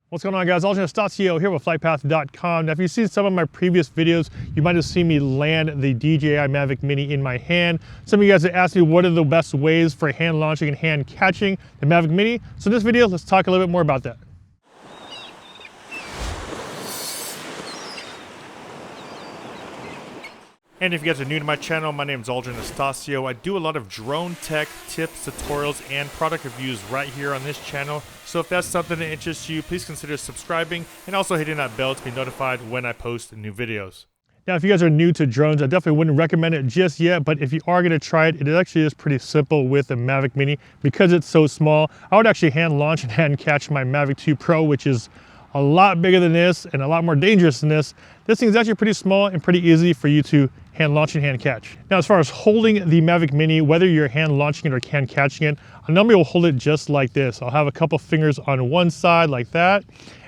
What's going on, guys? Anastacio here with FlytPath.com. Now, if you've seen some of my previous videos, you might have seen me land the DJI Mavic Mini in my hand. Some of you guys have asked me what are the best ways for hand launching and hand catching the Mavic Mini. So in this video, let's talk a little bit more about that. And if you guys are new to my channel, my name is Anastacio. I do a lot of drone tech tips, tutorials, and product reviews right here on this channel. So if that's something that interests you, please consider subscribing and also hitting that bell to be notified when I post new videos. Now, if you guys are new to drones, I definitely wouldn't recommend it just yet, but if you are going to try it, it actually is pretty simple with the Mavic Mini. Because it's so small, I would actually hand launch and hand catch my Mavic 2 Pro, which is a lot bigger than this and a lot more dangerous than this. This thing is actually pretty small and pretty easy for you to hand launch and hand catch. Now, as far as holding the Mavic Mini, whether you're hand launching it or hand catching it, I normally will hold it just like this. I'll have a couple fingers on one side like that,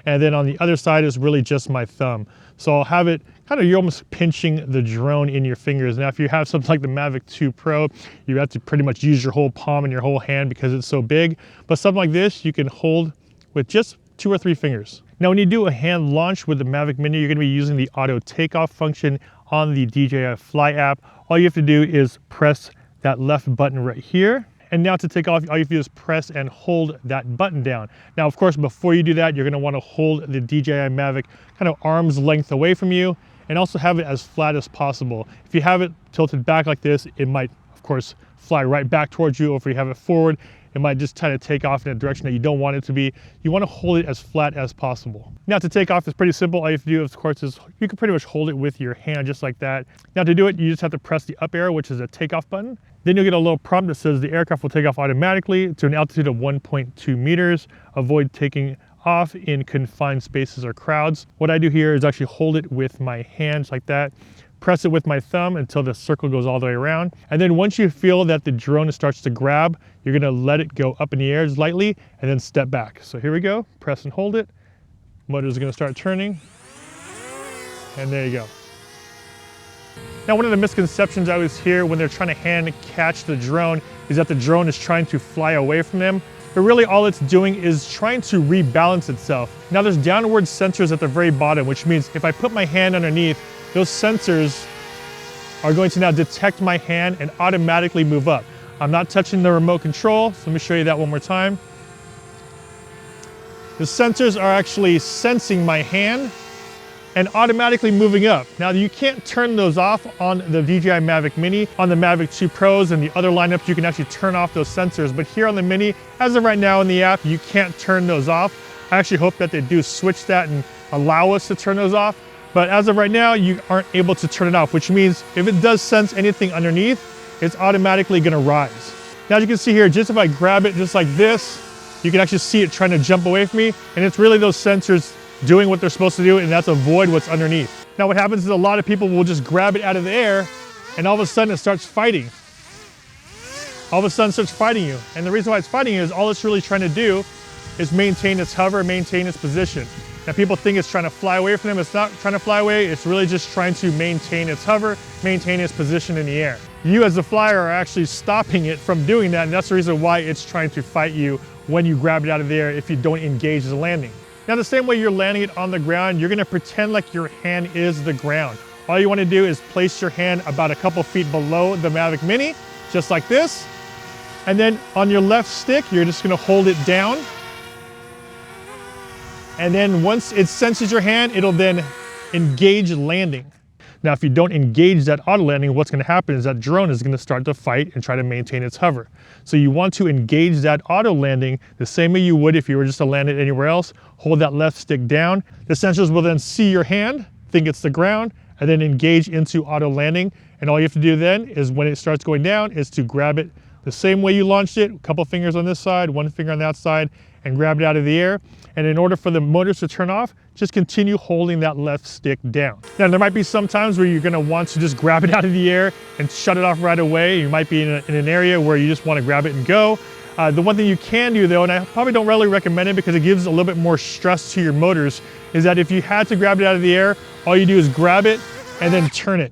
and then on the other side is really just my thumb. So I'll have it kind of, you're almost pinching the drone in your fingers. Now, if you have something like the Mavic 2 Pro, you have to pretty much use your whole palm and your whole hand because it's so big. But something like this, you can hold with just 2 or 3 fingers. Now, when you do a hand launch with the Mavic Mini, you're gonna be using the auto takeoff function on the DJI Fly app. All you have to do is press that left button right here. And now to take off, all you have to do is press and hold that button down. Now, of course, before you do that, you're gonna wanna hold the DJI Mavic kind of arm's length away from you and also have it as flat as possible. If you have it tilted back like this, it might, of course, fly right back towards you, or if you have it forward, it might just kind of take off in a direction that you don't want it to be. You want to hold it as flat as possible. Now, to take off is pretty simple. All you have to do, of course, is you can pretty much hold it with your hand just like that. Now, to do it, you just have to press the up arrow, which is a takeoff button. Then you'll get a little prompt that says the aircraft will take off automatically to an altitude of 1.2 meters. Avoid taking off in confined spaces or crowds. What I do here is actually hold it with my hands like that. Press it with my thumb until the circle goes all the way around. And then once you feel that the drone starts to grab, you're gonna let it go up in the air lightly and then step back. So here we go, press and hold it. Motor is gonna start turning. And there you go. Now, one of the misconceptions I always hear when they're trying to hand catch the drone is that the drone is trying to fly away from them. But really all it's doing is trying to rebalance itself. Now, there's downward sensors at the very bottom, which means if I put my hand underneath, those sensors are going to now detect my hand and automatically move up. I'm not touching the remote control, so let me show you that one more time. The sensors are actually sensing my hand and automatically moving up. Now, you can't turn those off on the DJI Mavic Mini. On the Mavic 2 Pros and the other lineups, you can actually turn off those sensors. But here on the Mini, as of right now in the app, you can't turn those off. I actually hope that they do switch that and allow us to turn those off. But as of right now, you aren't able to turn it off, which means if it does sense anything underneath, it's automatically gonna rise. Now, as you can see here, just if I grab it just like this, you can actually see it trying to jump away from me, and it's really those sensors doing what they're supposed to do, and that's avoid what's underneath. Now, what happens is a lot of people will just grab it out of the air, and all of a sudden it starts fighting. All of a sudden it starts fighting you. And the reason why it's fighting you is all it's really trying to do is maintain its hover, maintain its position. Now, people think it's trying to fly away from them. It's not trying to fly away. It's really just trying to maintain its hover, maintain its position in the air. You as the flyer are actually stopping it from doing that, and that's the reason why it's trying to fight you when you grab it out of the air if you don't engage the landing. Now, the same way you're landing it on the ground, you're gonna pretend like your hand is the ground. All you wanna do is place your hand about a couple feet below the Mavic Mini, just like this. And then on your left stick, you're just gonna hold it down. And then once it senses your hand, it'll then engage landing. Now, if you don't engage that auto landing, what's gonna happen is that drone is gonna start to fight and try to maintain its hover. So you want to engage that auto landing the same way you would if you were just to land it anywhere else. Hold that left stick down. The sensors will then see your hand, think it's the ground, and then engage into auto landing. And all you have to do then is when it starts going down is to grab it the same way you launched it, a couple fingers on this side, one finger on that side, and grab it out of the air. And in order for the motors to turn off, just continue holding that left stick down. Now, there might be some times where you're gonna want to just grab it out of the air and shut it off right away. You might be in an area where you just wanna grab it and go. The one thing you can do though, and I probably don't really recommend it because it gives a little bit more stress to your motors, is that if you had to grab it out of the air, all you do is grab it and then turn it.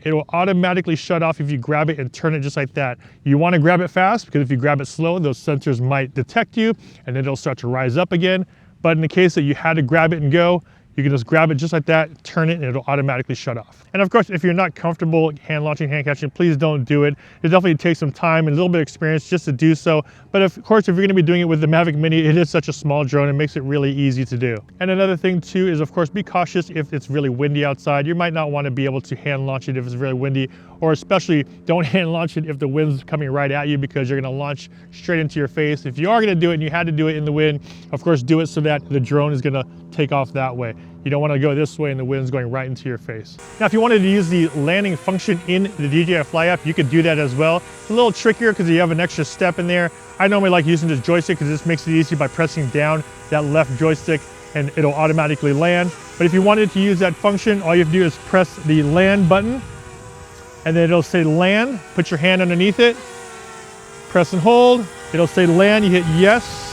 It will automatically shut off if you grab it and turn it just like that. You want to grab it fast because if you grab it slow, those sensors might detect you and then it'll start to rise up again. but in the case that you had to grab it and go, you can just grab it just like that, turn it, and it'll automatically shut off. And of course, if you're not comfortable hand launching, hand catching, please don't do it. It definitely takes some time and a little bit of experience just to do so. But of course, if you're gonna be doing it with the Mavic Mini, it is such a small drone, it makes it really easy to do. And another thing too is, of course, be cautious if it's really windy outside. You might not wanna be able to hand launch it if it's really windy, or especially don't hand launch it if the wind's coming right at you, because you're gonna launch straight into your face. If you are gonna do it and you had to do it in the wind, of course, do it so that the drone is gonna take off that way. You don't want to go this way and the wind's going right into your face. Now, if you wanted to use the landing function in the DJI Fly app, you could do that as well. It's a little trickier because you have an extra step in there. I normally like using this joystick because this makes it easy by pressing down that left joystick and it'll automatically land. But if you wanted to use that function, all you have to do is press the land button and then it'll say land. Put your hand underneath it, press and hold. It'll say land, you hit yes.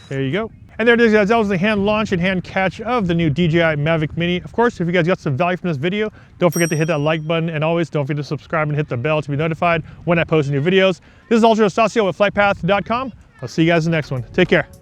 There you go. And there it is, guys. That was the hand launch and hand catch of the new DJI Mavic Mini. Of course, if you guys got some value from this video, don't forget to hit that like button, and always don't forget to subscribe and hit the bell to be notified when I post new videos. This is Ultra Estacio with FlytPath.com. I'll see you guys in the next one. Take care.